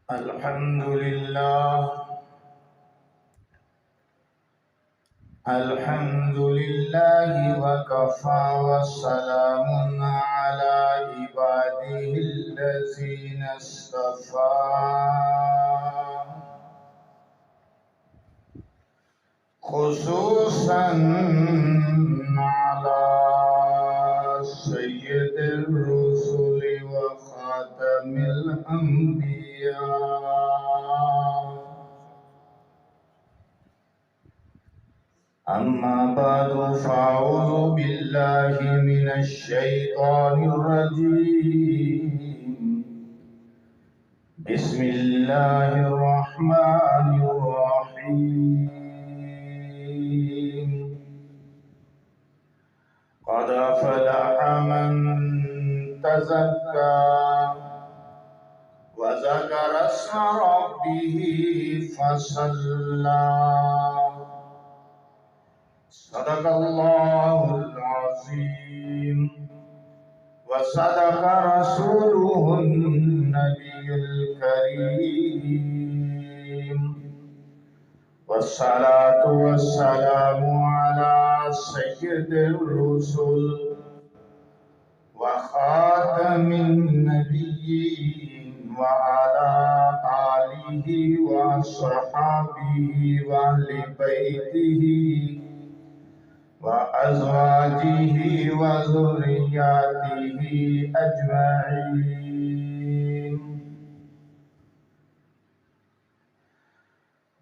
الحمد لله الحمد لله وكفى وسلام على عباده الذين اصطفى خصوصا على سيد الرسل وخاتم الأنبياء. أما بعد فأعوذ بالله من الشيطان الرجيم. بسم الله الرحمن الرحيم. قد أفلح من تزكى وذكر اسم ربه فصلى. صدق الله العظيم وصدق رسوله النبي الكريم. والصلاة والسلام على سيد الرسل وخاتم النبيين وعلى آله وصحبه وأهل بيته وأزواجه وذرياته أجمعين.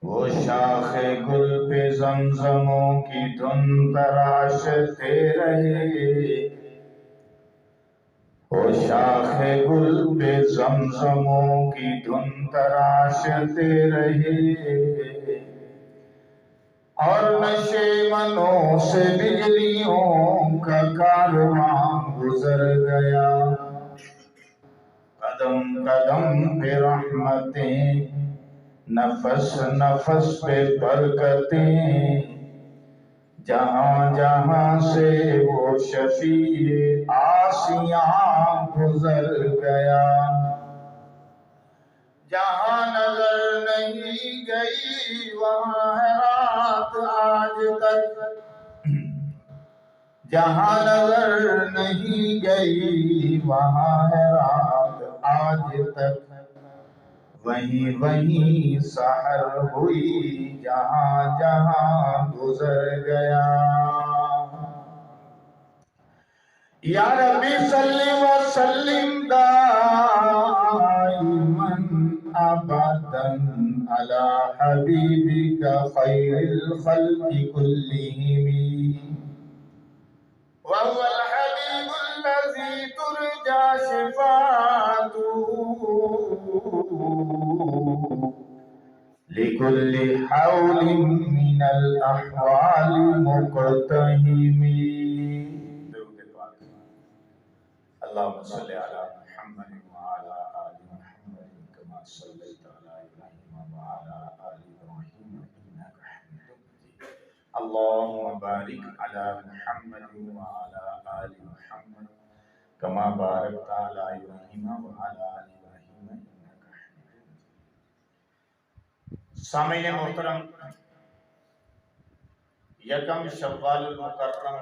وہ شاخ گل پہ زمزموں کی دھن تراشتے رہے. وہ شاخ گل پہ زمزموں کی دھن تراشتے رہے اور نشے منوں سے بجلیوں کا کارواں گزر گیا. قدم قدم پہ رحمتیں، نفس نفس پہ برکتیں، جہاں جہاں سے وہ شفیع آسیاں گزر گیا. جہاں نظر نہیں گئی وہاں ہے رات آج تک. جہاں نظر نہیں گئی وہاں ہے رات آج تک. وہیں وہیں سحر ہوئی جہاں جہاں گزر گیا. یا ربی صلی وسلم دائما ابدا علی حبیبک خیر الخلق کلہم. وهو الحبیب الذی ترجى شفاعته لكل حول من الأحوال مقتحم. اللهم صل على محمد وعلى آل محمد كما صليت على إبراهيم وعلى آل إبراهيم إنك حميد مجيد. اللهم بارك على محمد وعلى آل محمد كما باركت على إبراهيم وعلى آل إبراهيم إنك حميد مجيد. سامعین محترم، یکم شوال المکرم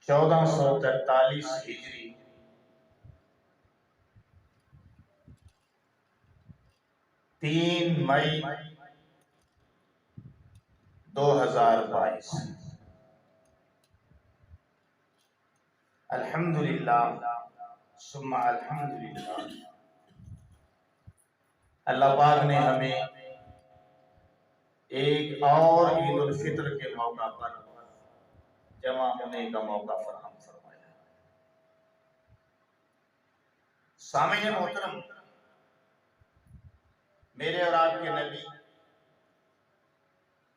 1443 ہجری، 3 مئی 2022. الحمدللہ ثم الحمدللہ، اللہ پاک نے ہمیں ایک اور عید الفطر کے موقع پر جمع ہونے کا موقع فراہم فرمایا. سامعین محترم، میرے اور آپ کے نبی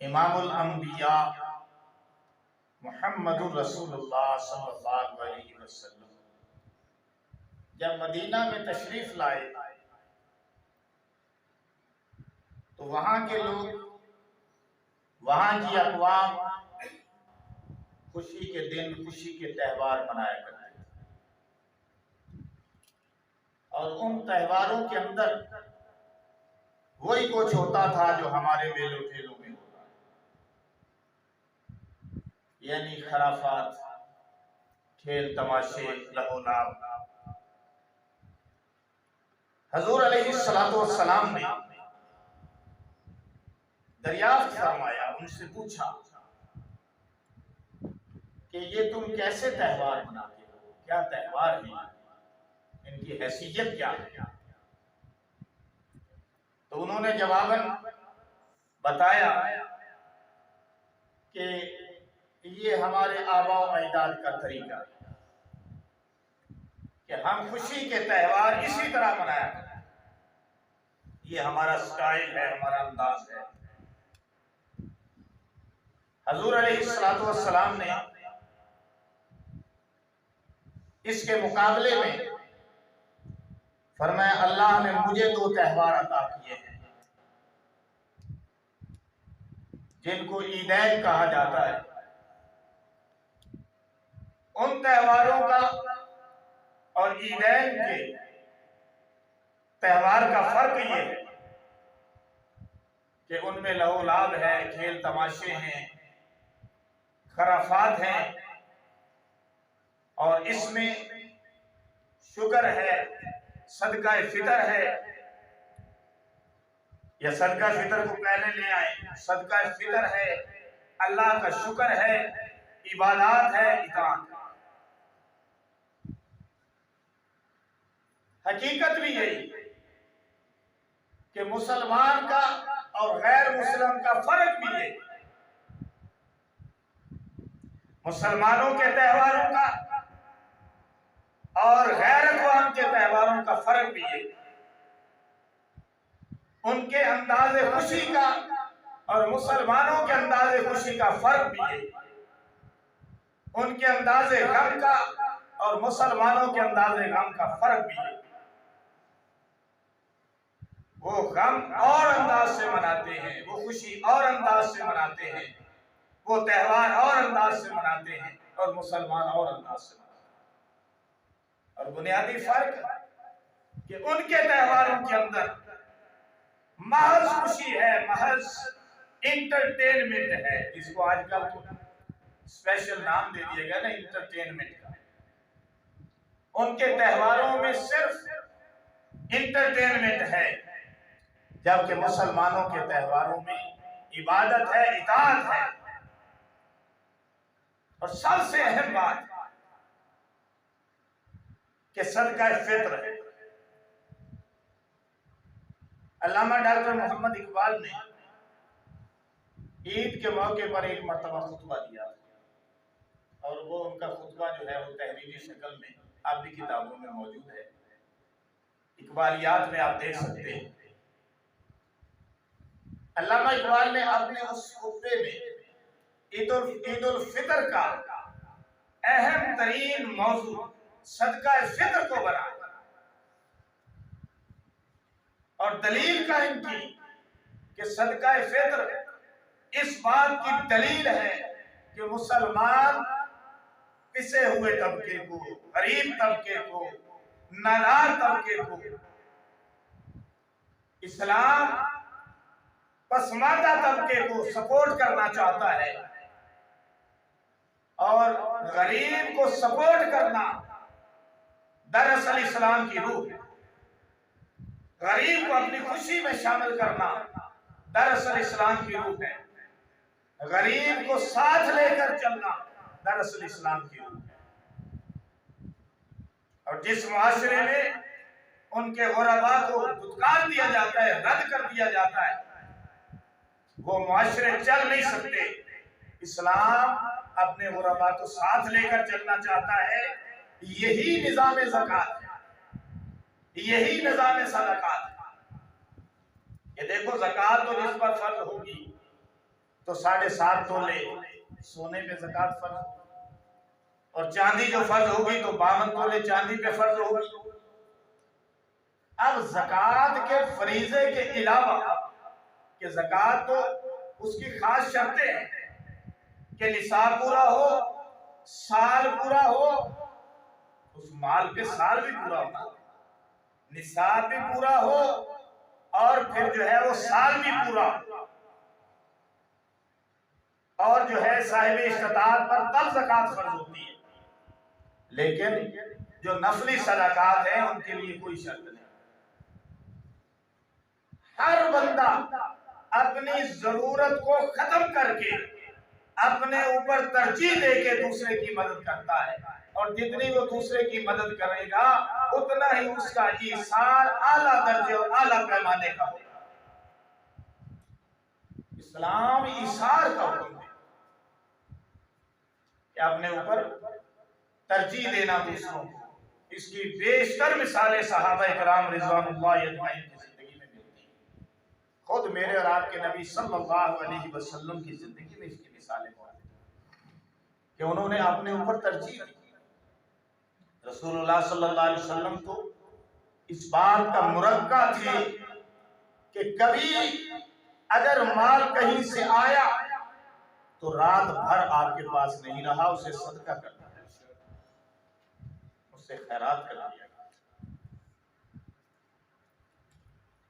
امام الانبیاء محمد الرسول اللہ صلی اللہ علیہ وسلم جب مدینہ میں تشریف لائے تو وہاں کے لوگ، وہاں کی اقوام خوشی کے دن، خوشی کے تہوار منایا کرتے. اور ان تہواروں کے اندر وہی کچھ ہوتا تھا جو ہمارے میلوں ٹھیلوں میں ہوتا ہے، یعنی خرافات، کھیل تماشے، لہو لعب۔ حضور علیہ السلام نے دریافت فرمایا، ان سے پوچھا کہ یہ تم کیسے تہوار مناتے ہو، کیا تہوار ہیں، ان کی حیثیت کیا ہے؟ تو انہوں نے جواباً بتایا کہ یہ ہمارے آباء و اجداد کا طریقہ ہے کہ ہم خوشی کے تہوار اسی طرح منایا کرتے ہیں، یہ ہمارا سٹائل ہے، ہمارا انداز ہے۔ حضور علیہ السلام نے اس کے مقابلے میں فرمایا اللہ نے مجھے 2 تہوار عطا کیے ہیں جن کو عیدین کہا جاتا ہے۔ ان تہواروں کا اور عیدین کے تہوار کا فرق یہ ہے کہ ان میں لہو لعب ہے، کھیل تماشے ہیں، خرافات ہیں، اور اس میں شکر ہے، صدقہ فطر ہے، یا صدقہ فطر کو پہلے لے آئے، صدقہ فطر ہے، اللہ کا شکر ہے، عبادات ہے، اطاعت ہے۔ حقیقت بھی یہی کہ مسلمان کا اور غیر مسلم کا فرق بھی یہی، مسلمانوں کے تہواروں کا اور غیر اقوام کے تہواروں کا فرق بھی یہی، ان کے انداز خوشی کا اور مسلمانوں کے انداز خوشی کا فرق بھی یہی، ان کے انداز غم کا اور مسلمانوں کے انداز غم کا فرق بھی یہی۔ وہ غم اور انداز سے مناتے ہیں، وہ خوشی اور انداز سے مناتے ہیں، وہ تہوار اور انداز سے مناتے ہیں، اور مسلمان اور انداز سے مناتے ہیں۔ اور بنیادی فرق کہ ان کے تہواروں کے اندر محض خوشی ہے، محض انٹرٹینمنٹ ہے، جس کو آج کل تو اسپیشل نام دے دیا گیا نا انٹرٹینمنٹ کا۔ ان کے تہواروں میں صرف انٹرٹینمنٹ ہے، جبکہ مسلمانوں کے تہواروں میں عبادت ہے، اطاعت ہے، اور سب سے اہم بات کہ صدقہ فطر ہے۔ علامہ ڈاکٹر محمد اقبال نے عید کے موقع پر ایک مرتبہ خطبہ دیا، اور وہ ان کا خطبہ جو ہے وہ تحریری شکل میں آپ کی کتابوں میں موجود ہے، اقبالیات میں آپ دیکھ سکتے ہیں۔ علامہ اقبال نے اپنے اس خطبے میں عید الفطر کا اہم ترین موضوع صدقہ فطر کو بنایا، اور دلیل قائم کی کہ صدقہ فطر اس بات کی دلیل ہے کہ مسلمان پسے ہوئے طبقے کو، غریب طبقے کو، نادار طبقے کو اسلام پسماندہ طبقے کو سپورٹ کرنا چاہتا ہے، اور غریب کو سپورٹ کرنا دراصل اسلام کی روح ہے۔ غریب کو اپنی خوشی میں شامل کرنا دراصل اسلام کی روح ہے، غریب کو ساتھ لے کر چلنا دراصل اسلام کی روح ہے۔ اور جس معاشرے میں ان کے غرباء کو دھتکار دیا جاتا ہے، رد کر دیا جاتا ہے، وہ معاشرے چل نہیں سکتے۔ اسلام اپنے غرباء کو ساتھ لے کر چلنا چاہتا ہے، یہی نظام زکوٰۃ ہے، یہی نظام صدقات ہے۔ یہ دیکھو زکوٰۃ تو جس پر فرض ہوگی تو 7.5 تولے سونے پہ زکوٰۃ فرض، اور چاندی جو فرض ہوگی تو 52 تولے چاندی پہ فرض ہوگی۔ اب زکوٰۃ کے فریضے کے علاوہ کہ زکوٰۃ تو اس کی خاص شرطیں ہیں کہ نصاب پورا ہو، سال پورا ہو، اس مال پہ سال بھی پورا ہونا، نصاب بھی پورا ہو اور پھر جو ہے وہ سال بھی پورا، اور جو ہے صاحب استطاعت پر تب زکوٰۃ فرض ہوتی ہے، لیکن جو نفلی صدقات ہیں ان کے لیے کوئی شرط نہیں۔ ہر بندہ اپنی ضرورت کو ختم کر کے اپنے اوپر ترجیح دے کے دوسرے کی مدد کرتا ہے، اور جتنی وہ دوسرے کی مدد کرے گا اتنا ہی اس کا ایثار اعلیٰ درجے اور اعلیٰ پیمانے کا ہوگا۔ اسلام ایثار کا حکم ہے کہ اپنے اوپر ترجیح دینا دوسروں کو۔ اس کی بیشتر مثالیں صحابہ کرام رضوان اللہ اجمعین کی زندگی میں ملتی ہیں۔ خود میرے اور آپ کے نبی صلی اللہ علیہ وسلم کی زندگی میں اس کی مثالیں موجود ہیں کہ انہوں نے اپنے اوپر ترجیح دی۔ رسول اللہ صلی اللہ علیہ وسلم تو اس بات کا مرقع تھے کہ کبھی اگر مال کہیں سے آیا تو رات بھر آپ کے پاس نہیں رہا، اسے صدقہ کر دیا، اسے خیرات کر دیا۔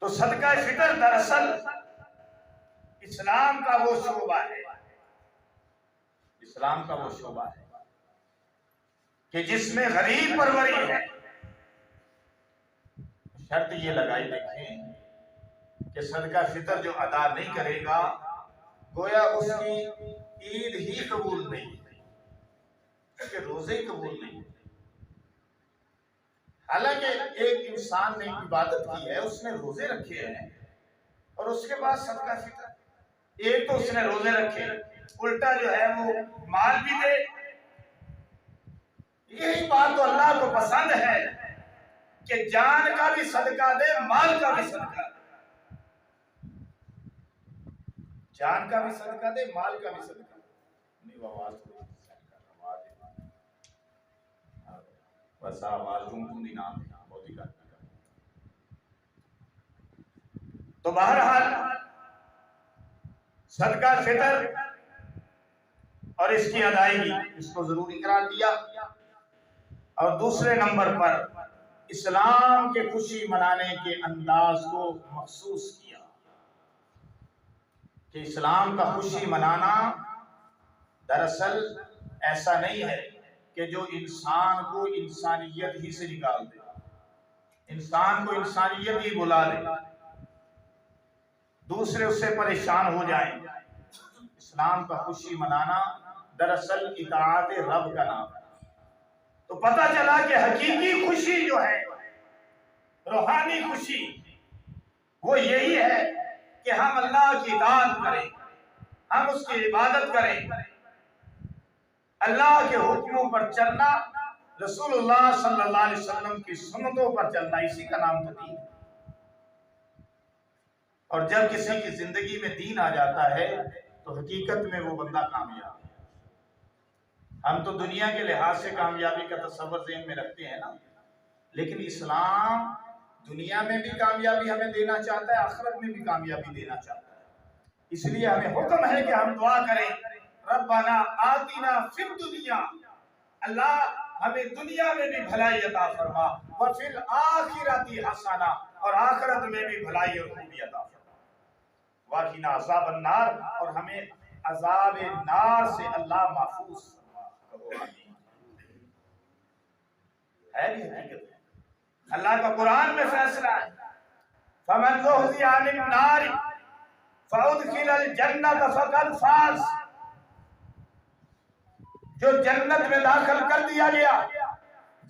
تو صدقہ فطر دراصل اسلام کا وہ شعبہ ہے، اسلام کا وہ شعبہ ہے کہ جس میں غریب پروری ہے۔ شرط یہ لگائی دیکھیں کہ صدقہ فطر جو ادا نہیں کرے گا گویا اس کی عید ہی قبول نہیں، اس کے روزے ہی قبول نہیں۔ حالانکہ ایک انسان نے عبادت کی ہے، اس نے روزے رکھے ہیں، اور اس کے بعد صدقہ فطر، ایک تو اس نے روزے رکھے، الٹا جو ہے وہ مال بھی دے۔ یہی بات تو اللہ کو پسند ہے کہ جان کا بھی صدقہ دے، مال کا بھی صدقہ دے، جان کا بھی صدقہ دے، مال کا بھی صدقہ دے۔ نہیں وہ آواز تو بس آواز جمکن نام ہے بہت ہی کرتا۔ تو بہرحال صدقہ فطر اور اس کی ادائیگی اس کو ضروری قرار دیا، اور دوسرے نمبر پر اسلام کے خوشی منانے کے انداز کو مخصوص کیا کہ اسلام کا خوشی منانا دراصل ایسا نہیں ہے کہ جو انسان کو انسانیت ہی سے نکال دے، انسان کو انسانیت ہی بلا دے، دوسرے اس سے پریشان ہو جائیں۔ اسلام کا خوشی منانا دراصل اطاعت رب کا نام ہے۔ تو پتہ چلا کہ حقیقی خوشی جو ہے، روحانی خوشی، وہ یہی ہے کہ ہم اللہ کی اطاعت کریں، ہم اس کی عبادت کریں، اللہ کے حکموں پر چلنا، رسول اللہ صلی اللہ علیہ وسلم کی سنتوں پر چلنا، اسی کا نام تو دین ہے۔ اور جب کسی کی زندگی میں دین آ جاتا ہے تو حقیقت میں وہ بندہ کامیاب ہے۔ ہم تو دنیا کے لحاظ سے کامیابی کا تصور ذہن میں رکھتے ہیں نا، لیکن اسلام دنیا میں بھی کامیابی ہمیں دینا چاہتا ہے، آخرت میں بھی کامیابی دینا چاہتا ہے۔ اس لیے ہمیں حکم ہے کہ ہم دعا کریں، ربنا آتنا فی الدنیا، اللہ ہمیں دنیا میں بھی بھلائی عطا فرما، وفی الآخرۃ حسنہ، اور آخرت میں بھی بھلائی اور خوبی عطا فرما، وقنا عذاب النار، اور ہمیں عذاب نار سے اللہ محفوظ فرما۔ کہو آمین۔ ہے بھی حقیقت ہے، اللہ کا قرآن میں فیصلہ ہے، فَمَنْ زُحْزِحَ عَنِ النَّارِ فَأُدْخِلَ الْجَنَّةَ فَقَدْ فَازَ، جو جنت میں داخل کر دیا گیا،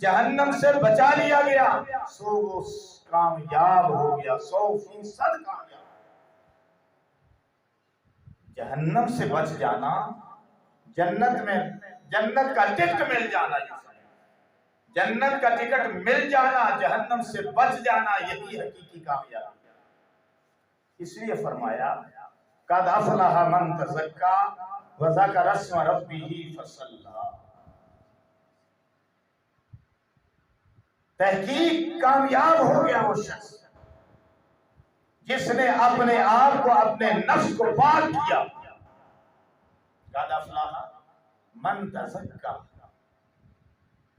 جہنم سے بچا لیا گیا، سو وہ کامیاب ہو گیا، 100% کامیاب۔ جہنم سے بچ جانا، جنت میں جنت کا ٹکٹ مل جانا، جنت کا ٹکٹ مل جانا، جہنم سے بچ جانا، یہی حقیقی کامیابی ہے۔ اس لیے فرمایا قد افلح من تزکا وذکر اسم ربہ فصلی، تحقیق کامیاب ہو گیا وہ شخص جس نے اپنے آپ کو، اپنے نفس کو پاک کیا۔ قد افلح من تزکا،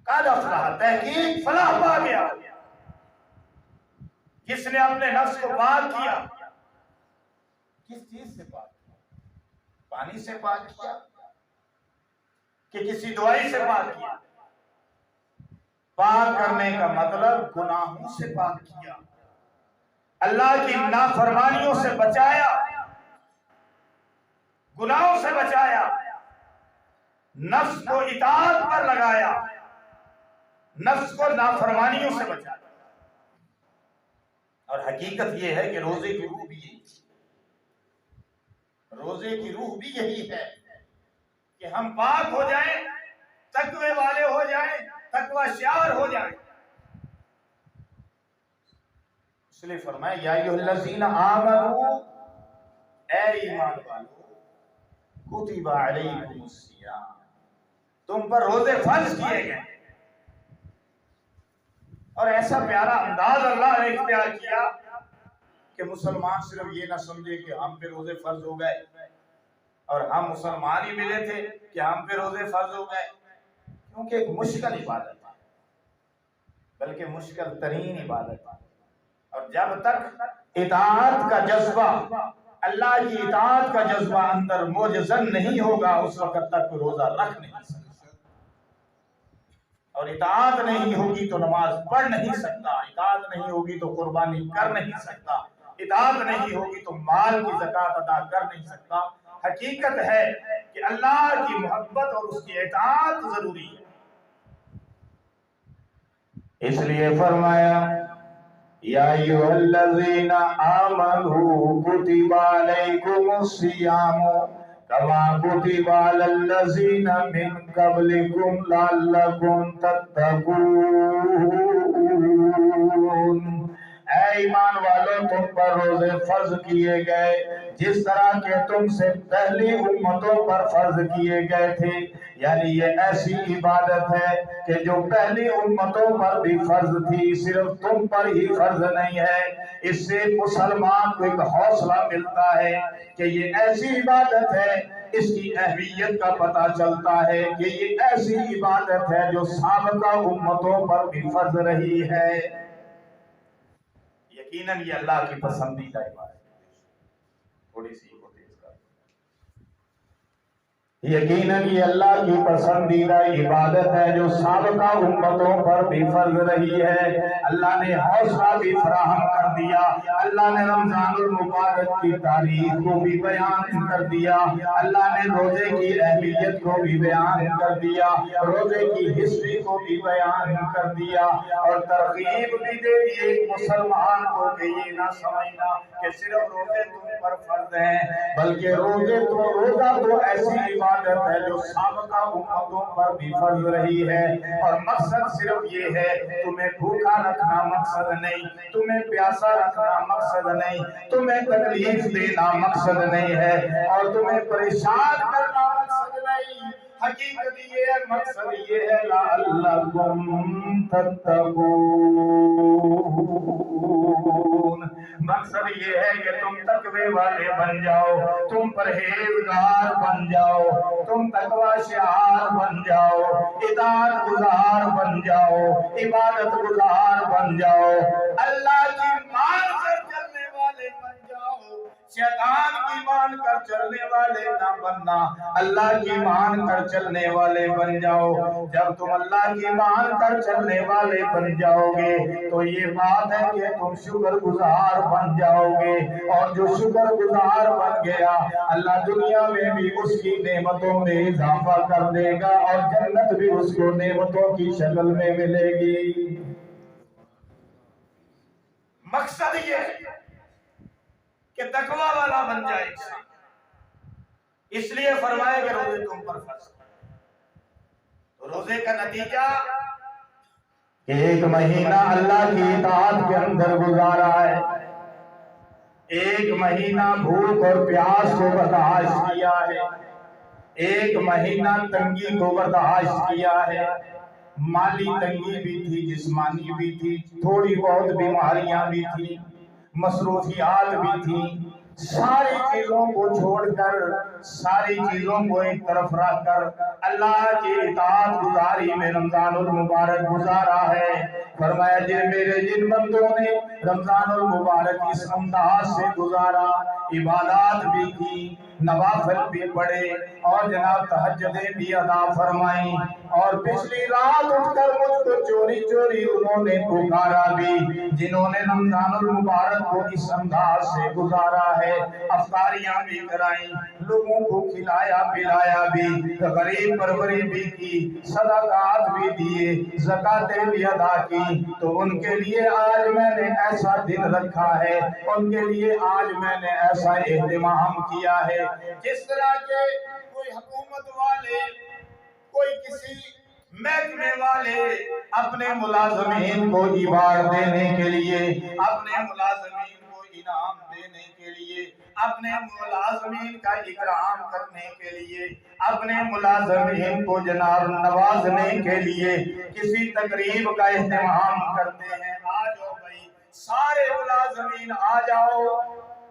قد افلح، تحقیق فلاح پا گیا کس نے اپنے نفس کو پاک کیا؟ کس چیز سے پاک کیا؟ پانی سے پاک کیا کہ کسی دوائی سے پاک کیا؟ پاک کرنے کا مطلب گناہوں سے پاک کیا، اللہ کی نافرمانیوں سے بچایا، گناہوں سے بچایا، نفس کو اطاعت پر لگایا، نفس کو نافرمانیوں سے بچایا۔ اور حقیقت یہ ہے کہ روزے کی روح بھی یہی ہے، روزے کی روح بھی یہی ہے کہ ہم پاک ہو جائیں، تقوی والے ہو جائیں، تقوی شعار ہو جائیں۔ اس لیے فرمایا یا ایھا الذین آمنوا، اے ایمان والو، کتب علیکم الصیام، تم پر روزے فرض کیے گئے۔ اور ایسا پیارا انداز اللہ نے اختیار کیا کہ مسلمان صرف یہ نہ سمجھے کہ ہم پہ روزے فرض ہو گئے اور ہم مسلمان ہی ملے تھے کہ ہم پہ روزے فرض ہو گئے، کیونکہ ایک مشکل عبادت ہے، بلکہ مشکل ترین عبادت ہے۔ اور جب تک اطاعت کا جذبہ، اللہ کی اطاعت کا جذبہ اندر موجزن نہیں ہوگا، اس وقت تک روزہ رکھ نہیں سکتا، اور اطاعت نہیں ہوگی تو نماز پڑھ نہیں سکتا، اطاعت نہیں ہوگی تو قربانی کر نہیں سکتا، اطاعت نہیں ہوگی تو مال کی زکوٰۃ ادا کر نہیں سکتا۔ حقیقت ہے کہ اللہ کی محبت اور اس کی اطاعت ضروری ہے۔ اس لیے فرمایا یا ایھا الذین آمنوا کتب علیکم الصیام کما کتب علی الذین من قبلکم لعلکم تتقون۔ اے ایمان والو، تم پر روزے فرض کیے گئے جس طرح کہ تم سے پہلی امتوں پر فرض کیے گئے تھے۔ یعنی یہ ایسی عبادت ہے کہ جو پہلی امتوں پر بھی فرض تھی، صرف تم پر ہی فرض نہیں ہے۔ اس سے مسلمان کو ایک حوصلہ ملتا ہے کہ یہ ایسی عبادت ہے، اس کی اہمیت کا پتہ چلتا ہے کہ یہ ایسی عبادت ہے جو سابقہ امتوں پر بھی فرض رہی ہے۔ یقیناً یہ اللہ کی پسندیدہ عبادت ہے۔ تھوڑی سی کو تیز کر، یقیناً یہ اللہ کی پسندیدہ عبادت ہے جو سابقہ امتوں پر بھی فرض رہی ہے۔ اللہ نے حوصلہ بھی فراہم کر دیا، اللہ نے رمضان المبارک کی تاریخ کو بھی بیان کر دیا، اللہ نے روزے کی اہمیت کو بھی بیان کر دیا، روزے کی ہسٹری کو بھی بیان کر دیا، اور ترغیب بھی دے دی ایک مسلمان کو کہ یہ نہ سمجھنا کہ صرف روزے تم پر فرض ہیں، بلکہ روزہ تو ایسی عبادت ہے جو سابقہ امتوں پر بھی فرض رہی ہے۔ اور مقصد صرف یہ ہے، تمہیں بھوکا رکھنا مقصد نہیں، تمہیں پیاسا رکھنا مقصد نہیں، تمہیں تکلیف دینا مقصد نہیں ہے، اور تمہیں پریشان کرنا مقصد نہیں۔ حقیقت یہ ہے، مقصد یہ ہے لعلکم تتقون، مقصد یہ ہے کہ تم تقوی والے بن جاؤ، تم پرہیزگار بن جاؤ، تم تقوی شعار بن جاؤ، اطاعت گزار بن جاؤ، عبادت گزار بن جاؤ، اللہ کی مان کر چلنے والے بن جاؤ، شیطان کی مان کر چلنے والے نہ بننا، اللہ کی مان کر چلنے والے بن جاؤ۔ جب تم اللہ کی مان کر چلنے والے بن جاؤ گے تو یہ بات ہے کہ تم شکر گزار بن جاؤ گے، اور جو شکر گزار بن گیا اللہ دنیا میں بھی اس کی نعمتوں میں اضافہ کر دے گا، اور جنت بھی اس کو نعمتوں کی شکل میں ملے گی۔ مقصد یہ ہے کہ تقوی والا بن جائے انسان، اس لیے فرمایا کہ روزے تم پر فرض۔ تو روزے کا نتیجہ کہ ایک مہینہ اللہ کی اطاعت کے اندر گزارا ہے، ایک مہینہ بھوک اور پیاس کو برداشت کیا ہے، ایک مہینہ تنگی کو برداشت کیا ہے، مالی تنگی بھی تھی، جسمانی بھی تھی، تھوڑی بہت بیماریاں بھی تھی، مصروفیات بھی تھیں، ساری چیزوں کو چھوڑ کر، ساری چیزوں کو ایک طرف رکھ کر اللہ کی اطاعت گزاری میں رمضان المبارک گزارا ہے۔ فرمایا جن بندوں نے رمضان المبارک اس انداز سے گزارا، عبادات بھی کی، نوافل بھی پڑھے، اور جناب تہجدیں بھی ادا فرمائیں، اور پچھلی رات اٹھ کر مجھ کو چوری چوری انہوں نے پکارا بھی، جنہوں نے رمضان المبارک کو اس انداز سے گزارا ہے، افطاریاں بھی کرائیں، لوگوں کو کھلایا پلایا بھی، غریب پروری بھی کی، صدقات بھی دیے، زکاتیں بھی ادا کی، تو ان کے لیے آج میں نے ایسا دن رکھا ہے، ان کے لیے آج میں نے ایسا اہتمام کیا ہے۔ جس طرح کے کوئی حکومت والے، کوئی کسی محکمے والے اپنے ملازمین کو ایوارڈ دینے کے لیے، اپنے ملازمین کو انعام دینے کے لیے، اپنے ملازمین کا اکرام کرنے کے لیے، اپنے ملازمین کو جناب نوازنے کے لیے کسی تقریب کا اہتمام کرتے ہیں۔ آ جاؤ بھائی، سارے ملازمین آ جاؤ۔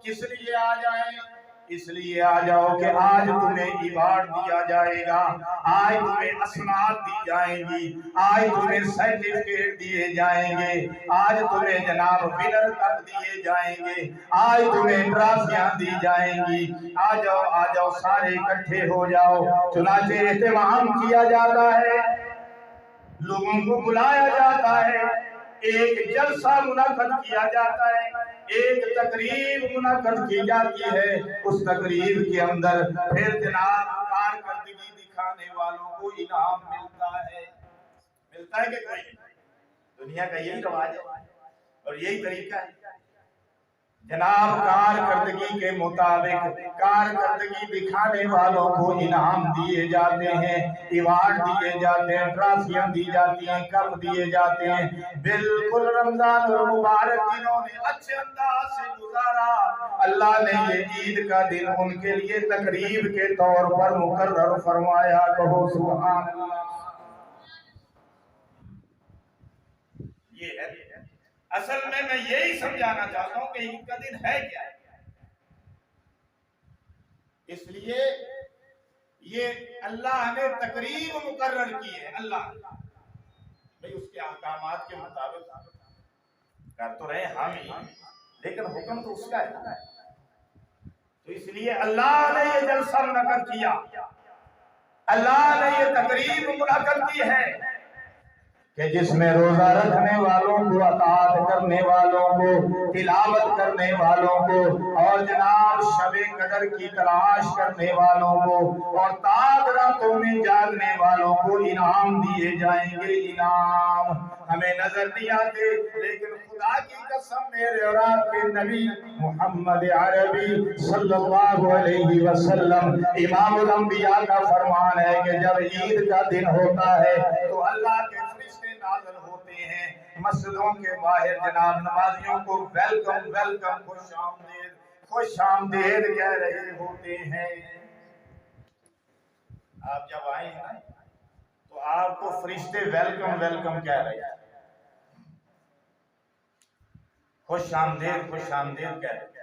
کس لیے آ جائیں؟ اس لیے آ جاؤ کہ آج تمہیں ایوارڈ دیا جائے گا، آج تمہیں اسناد دی جائیں گی، آج تمہیں سرٹیفکیٹ دیے جائیں گے، آج تمہیں جناب ونر کپ دیے جائیں گے، آج تمہیں ٹرافیاں دی جائیں گی۔ آ جاؤ سارے اکٹھے ہو جاؤ۔ چنانچہ اہتمام کیا جاتا ہے، لوگوں کو بلایا جاتا ہے، ایک جلسہ منعقد کیا جاتا ہے، ایک تقریب منعقد کی جاتی ہے۔ اس تقریب کے اندر پھر جناب کارکردگی دکھانے والوں کو انعام ملتا ہے۔ ملتا ہے کہ کوئی؟ دنیا کا یہی رواج ہے اور یہی طریقہ ہے جناب، کارکردگی کے مطابق کارکردگی دکھانے والوں کو انعام دیے جاتے ہیں، ایوارڈ دیے جاتے ہیں، ٹرافیاں دی جاتی ہیں، کپ دیے جاتے ہیں۔ بالکل رمضان المبارک جنہوں نے اچھے انداز سے گزارا، اللہ نے یہ عید کا دن ان کے لیے تقریب کے طور پر مقرر فرمایا۔ کہو سبحان اللہ۔ یہ ہے اصل میں یہی سمجھانا چاہتا ہوں کہ عید کا دن ہے کیا ہے۔ اس لیے یہ اللہ نے تقریب مقرر کی ہے، اللہ بھئی اس کے احکامات کے مطابق کر تو رہے ہم ہی، لیکن حکم تو اس کا ہے، تو اس لیے اللہ نے یہ جلسہ منعقد کیا، اللہ نے یہ تقریب منعقد کی ہے کہ جس میں روزہ رکھنے والوں کو، اطاعت کرنے والوں کو، تلاوت کرنے والوں کو، اور جناب شب قدر کی تلاش کرنے والوں کو، اور تاج راتوں میں جاگنے والوں کو انعام دیے جائیں گے۔ انعام ہمیں نظر نہیں آتے، لیکن خدا کی قسم میرے اور آپ کے نبی محمد عربی صلی اللہ علیہ وسلم امام الانبیاء کا فرمان ہے کہ جب عید کا دن ہوتا ہے تو اللہ کے فرشتے نازل ہوتے ہیں، مسجدوں کے باہر جناب نمازیوں کو ویلکم ویلکم، خوش آمدید خوش آمدید کہہ رہے ہوتے ہیں۔ آپ جب آئے ہیں تو آپ کو فرشتے ویلکم ویلکم کہہ رہے ہیں، خوش آمدید خوش آمدید کہہ رہے ہیں۔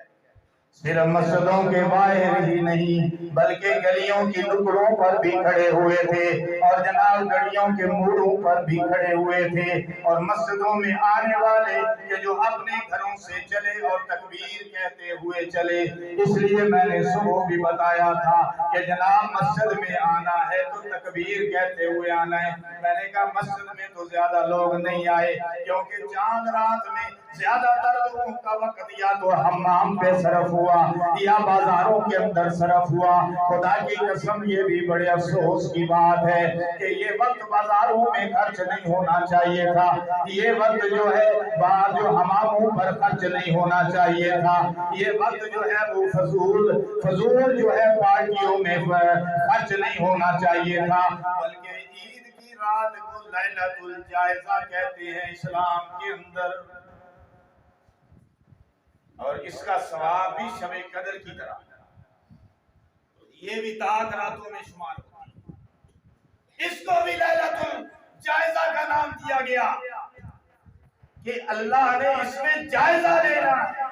صرف مسجدوں کے باہر ہی نہیں بلکہ گلیوں کی نکڑوں پر بھی کھڑے ہوئے تھے، اور جناب گلیوں کے موڑوں پر بھی کھڑے ہوئے تھے، اور مسجدوں میں آنے والے کہ جو اپنے گھروں سے چلے اور تکبیر کہتے ہوئے چلے۔ اس لیے میں نے صبح بھی بتایا تھا کہ جناب مسجد میں آنا ہے تو تکبیر کہتے ہوئے آنا ہے۔ میں نے کہا مسجد میں تو زیادہ لوگ نہیں آئے کیونکہ چاند رات میں زیادہ تر لوگوں کا وقت یا تو حمام پہ صرف ہوا یا بازاروں کے اندر صرف ہوا۔ خدا کی قسم یہ بھی بڑے افسوس کی بات ہے کہ یہ وقت بازاروں میں خرچ نہیں ہونا چاہیے تھا، یہ وقت جو ہے جو حماموں پر خرچ نہیں ہونا چاہیے تھا، یہ وقت جو ہے وہ فضول جو ہے پارٹیوں میں خرچ نہیں ہونا چاہیے تھا، بلکہ عید کی رات کو لیلۃ الجائزہ کہتے ہیں اسلام کے اندر، اور اس کا ثواب بھی شب قدر کی طرح، یہ بھی طاعت راتوں میں شمار ہوتی ہے۔ اس کو بھی لیلۃ الجائزہ کا نام دیا گیا کہ اللہ نے اس میں جائزہ لینا ہے۔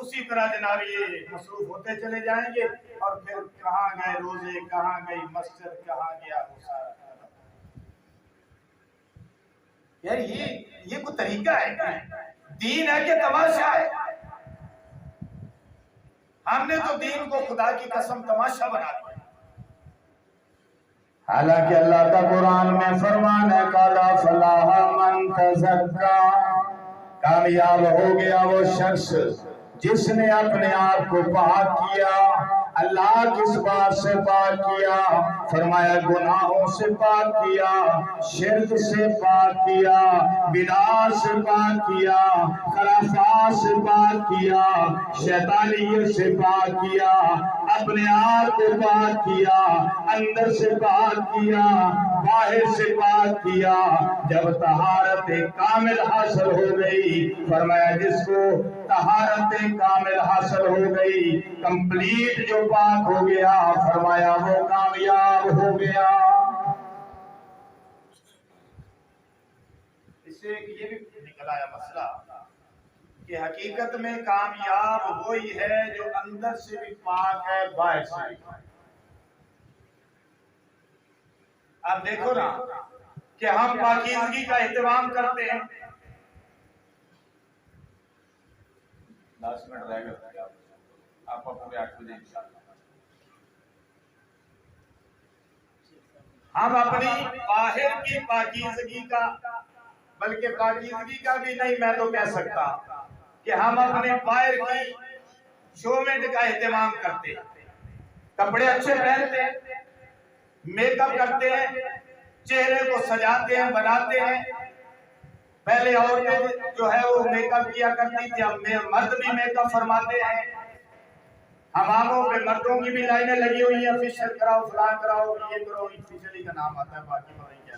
اسی طرح جناب یہ مصروف ہوتے چلے جائیں گے، اور پھر کہاں گئے روزے، کہاں گئی مسجد، کہاں گیا وہ سارا۔ یار یہ کوئی طریقہ ہے کیا؟ دین ہے کہ تماشا ہے؟ ہم نے تو دین کو خدا کی قسم تماشا بنا دیا۔ حالانکہ اللہ کا قرآن میں فرمان ہے قَدْ أَفْلَحَ مَنْ تَزَكَّىٰ، کامیاب ہو گیا وہ شخص جس نے اپنے آپ کو پاک کیا۔ اللہ کس بات سے پاک کیا؟ فرمایا گناہوں سے پاک کیا، شرک سے پاک کیا، بدعات سے پاک کیا، خرافات سے پاک کیا، شیطانیت سے پاک کیا، اپنے آپ کو پاک کیا، اندر سے پاک کیا، باہر سے پاک کیا۔ جب طہارت کامل حاصل ہو گئی، فرمایا جس کو طہارت کامل حاصل ہو گئی، کمپلیٹ جو پاک ہو گیا، فرمایا وہ کامیاب ہو گیا۔ اس سے یہ بھی نکل آیا مسئلہ کہ حقیقت میں کامیاب وہی ہے جو اندر سے بھی پاک ہے، باہر سے بھی پاک۔ اب دیکھو نا کہ ہم پاکیزگی کا اہتمام کرتے ہیں۔ 10 منٹ رہ گئے، آپ پورے 8 بجے انشاءاللہ۔ ہم اپنی باہر کی پاکیزگی کا، بلکہ پاکیزگی کا بھی نہیں میں تو کہہ سکتا کہ ہم اپنے باہر کی شومنٹ کا اہتمام کرتے ہیں، کپڑے اچھے پہنتے ہیں، میک اپ کرتے ہیں، چہرے کو سجاتے ہیں، بناتے ہیں۔ پہلے عورتیں جو ہے وہ میک اپ کیا کرتی تھی، اب مرد بھی میک اپ فرماتے ہیں۔ حماموں پہ مردوں کی بھی لائنیں لگی ہوئی ہیں، فیشل کراؤ، فلان کراؤ، یہ کرو، فیشلی کا نام آتا ہے، باقی پتہ نہیں کیا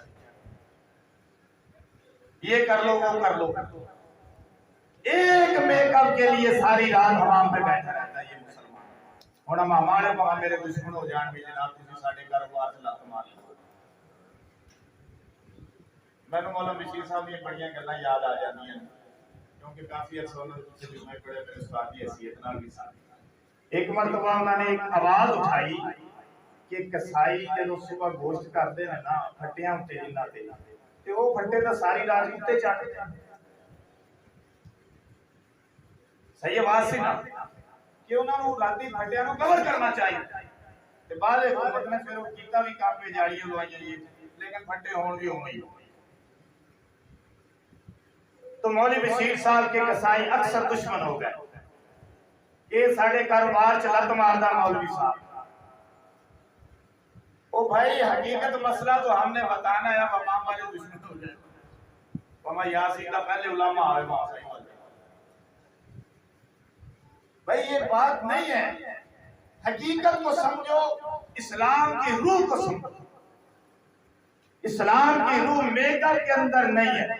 یہ کر لو وہ کر لو۔ ایک میک اپ کے لیے ساری رات حمام پہ بیٹھا رہتا ہے یہ مسلمان۔ ہن ہم ہمارے پاس میرے دشمن ہو جان گے جناب، تسی ساڈے کاروبار سے لت مار لو۔ مینوں مولانا بشیر صاحب یہ بڑیاں گلاں یاد آ جاندیاں کیونکہ کافی عرصہ انہوں نے پیچھے بھی میں بڑے میرے استاد کی حیثیت نال بھی ساتھ۔ ایک مرتبہ انہوں نے ایک آواز اٹھائی کہ کسائی جدوں صبح گوشت کرتے ہیں نا پھٹیاں ہوتے جنہاں تے، تے وہ پھٹے تو ساری رات کتے چاٹتے ہیں۔ صحیح آواز سی نا کہ انہوں نے راتی پھٹیاں نو کور کرنا چاہیے، تے بعد حکومت نے پھر وہ کیتا بھی کام پہ جاڑیاں لوائیاں یہ، لیکن پھٹے ہون بھی ہونے ہی۔ تو مولوی بشیر صاحب کے کسائی اکثر دشمن ہو گئے، یہ ساڑھے کاروبار چلت ماردہ مولوی صاحب۔ او بھائی حقیقت مسئلہ تو ہم نے بتانا ہے، اب امام والے دشمن ہو جائے۔ وما یا سیدہ پہلے علماء آئے وہاں سے بھائی یہ بات نہیں ہے، حقیقت کو سمجھو، اسلام کی روح کو سمجھو۔ اسلام کی روح میک اپ کے اندر نہیں ہے،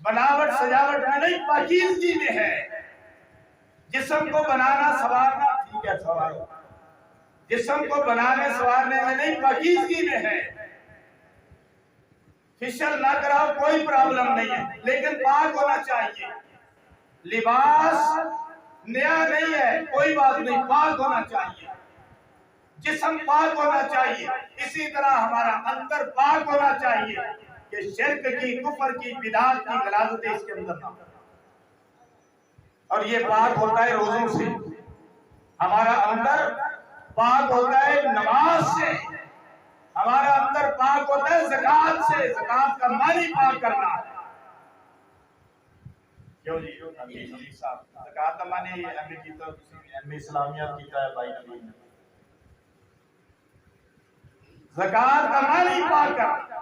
بناوٹ سجاوٹ میں نہیں، پاکیزگی میں ہے۔ جسم کو بنانا سوارنا ٹھیک ہے سوارو، جسم کو بنانے سوارنے میں نہیں، پاکیزگی میں ہے۔ فیشل نہ کراؤ کوئی پرابلم نہیں ہے، لیکن پاک ہونا چاہیے۔ لباس نیا نہیں ہے کوئی بات نہیں، پاک ہونا چاہیے، جسم پاک ہونا چاہیے۔ اسی طرح ہمارا اندر پاک ہونا چاہیے کہ شرک کی، کفر کی، بدعت کی غلاظتیں اس کے اندر نہ ہوں۔ اور یہ پاک ہوتا ہے روزوں سے، ہمارا اندر پاک ہوتا ہے نماز سے، ہمارا اندر پاک ہوتا ہے زکوٰۃ سے، زکوٰۃ کا معنی پاک کرنا ہے۔ کیوں جی امیر صاحب زکوٰۃ کا معنی ایم اے کیتا، ایم اے اسلامیات کیتا ہے بھائی جی، زکوٰۃ کا معنی پاک کرنا۔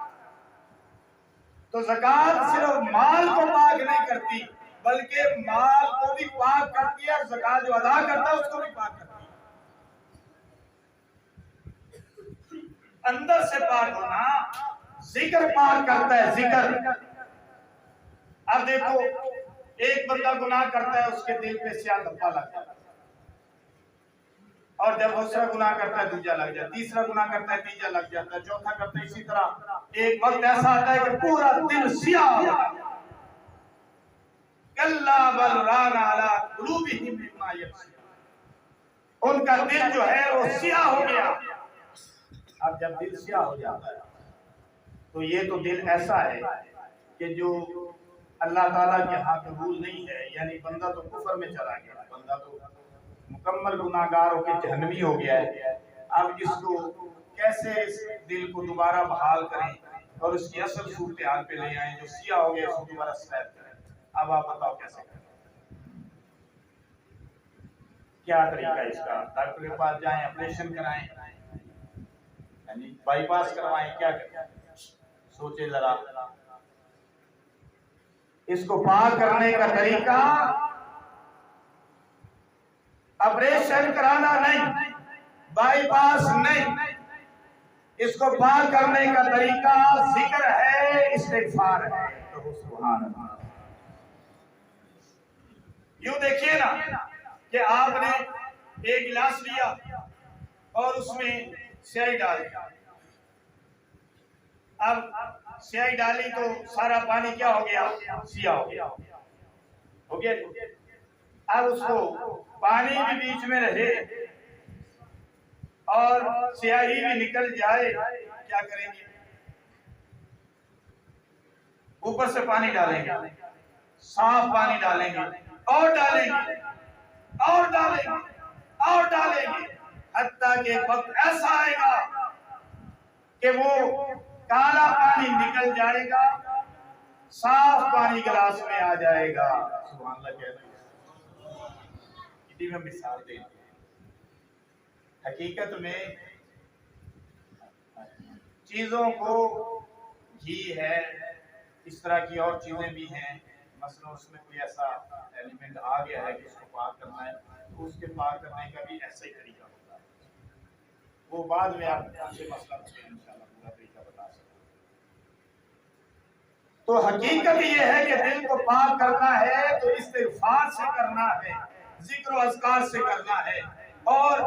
تو زکوٰۃ صرف مال کو پاک نہیں کرتی بلکہ مال کو بھی پاک کرتی ہے، اور زکوٰۃ جو ادا کرتا ہے اس کو بھی پاک کرتی ہے۔ اندر سے پاک ہونا، ذکر پاک کرتا ہے، ذکر۔ اب دیکھو ایک بندہ گناہ کرتا ہے، اس کے دل پہ سیاہ دھبا لگ جاتا ہے، اور جب دوسرا گناہ کرتا ہے دوسرا لگ جاتا ہے، تیسرا گناہ کرتا ہے تیسرا لگ جاتا ہے، چوتھا کرتا ہے، اسی طرح ایک وقت ایسا آتا ہے کہ پورا دل سیاہ ہو جاتا ہے۔ کلا بل ران علی قلوبہم مما یکسبون، ان کا دل جو ہے وہ سیاہ ہو گیا۔ اب جب دل سیاہ ہو جاتا ہے تو یہ تو دل ایسا ہے کہ جو اللہ تعالیٰ کے ہاں قبول نہیں ہے، یعنی بندہ تو کفر میں چلا گیا، بندہ تو مکمل گناہگار ہو کے جہنمی ہو گیا ہے۔ اب اس کو کیسے اس دل کو دوبارہ بحال کریں اور اس کی اصل صورتحال پہ لے آئیں، جو سیاہ ہو گیا اس کو دوبارہ سفید کریں۔ اب آپ بتاؤ کیسے کریں، کیا طریقہ اس کا؟ ڈاکٹر کے پاس جائیں، آپریشن کرائیں، یعنی بائی پاس کروائیں، کیا کریں؟ سوچے ذرا۔ اس کو پاک کرنے کا طریقہ آپریشن کرانا نہیں، بائی پاس نہیں، اس کو پاک کرنے کا طریقہ ذکر ہے، استغفار ہے۔ تو سبحان اللہ۔ یوں دیکھیے نا کہ آپ نے ایک گلاس لیا اور اس میں سیاہی ڈال دی، اب سیاہی ڈالی تو سارا پانی کیا ہو گیا؟ سیاہ ہو گیا، ہو گیا۔ اب اس کو پانی بھی بیچ میں رہے اور سیاہی بھی نکل جائے، کیا کریں گے؟ اوپر سے پانی ڈالیں گے، صاف پانی ڈالیں گے، اور ڈالیں گے، اور ڈالیں گے، اور ڈالیں گے، حتیٰ کہ وقت ایسا آئے گا کہ وہ کالا پانی نکل جائے گا، صاف پانی گلاس میں آ جائے گا۔ سبحان اللہ کہہ رہے ہیں۔ کتنی میں مثال دیں، حقیقت میں چیزوں کو گھی ہے، اس طرح کی اور چیزیں بھی ہیں، مثلا اس میں کوئی ایسا ایلیمنٹ آ گیا ہے کہ اس کو پاک کرنا ہے، تو اس کے پاک کرنے کا بھی ایسا ہی طریقہ ہوتا ہے۔ وہ بعد میں آپ سے مسئلہ مجھے انشاءاللہ پورا طریقہ بتا سکتے ہیں۔ تو حقیقت یہ ہے کہ دل کو پاک کرنا ہے تو استغفار سے کرنا ہے، ذکر و اذکار سے کرنا ہے، اور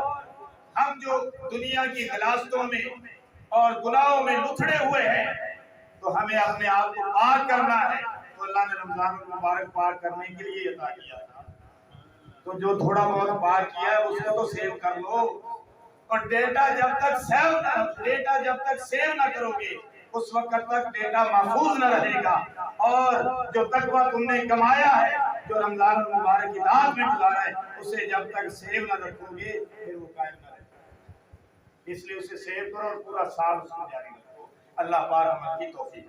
ہم جو دنیا کی غلاظتوں میں اور گناہوں میں لتھڑے ہوئے ہیں تو ہمیں اپنے آپ کو پاک کرنا ہے۔ تو اللہ نے رمضان المبارک پاک کرنے کے لیے عطا کیا تھا، تو جو تھوڑا بہت پاک کیا ہے اس کو تو سیو کر لو، اور ڈیٹا جب تک سیو نہ کرو گے اس وقت تک ڈیٹا محفوظ نہ رہے گا، اور جو تقوی تم نے کمایا ہے، جو رمضان المبارک کی رات میں گزارا ہے، اسے جب تک سیو نہ رکھو گے پھر وہ قائم نہ رہے گا۔ اس لیے اسے سیو کرو اور پورا سال اس کو جاری رکھو۔ اللہ پاک عمل کی توفیق۔